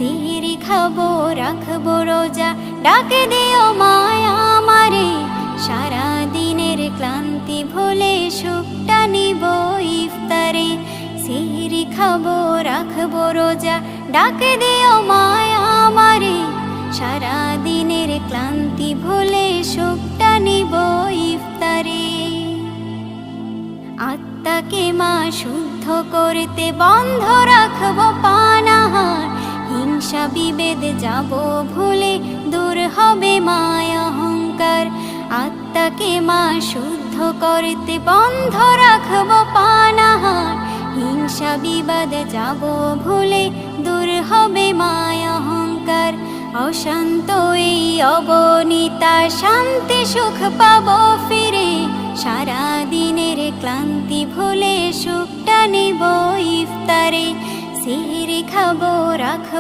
সেহরি খাবো রাখবো রোজা, ডাকে দিও মায়া আমারে। সারা দিনের ক্লান্তি ভুলে সুখটা নিব ইফতারে। সেহরি খাবো রাখবো রোজা, ডাকে দিও মায়া আমারে। সারা দিনের ক্লান্তি ভুলে সুখটা নিব ইফতারে। আত্মাকে মা শুদ্ধ করতে বন্ধ রাখবো পানাহার। হিংসা বিভেদ যাব ভুলে, দূর হবে মায়া অহংকার। আত্মাকে মা শুদ্ধ করতে বন্ধ রাখবো পানাহার। হিংসা বিবাদ যাব ভুলে, দূর হবে মায়া অহংকার। অশান্ত এই অবনীতা শান্তি সুখ পাবো ফিরে। সারা দিনের ক্লান্তি ভুলে সুখটা নিব ইফতারে। সেহরি খাবো রাখবো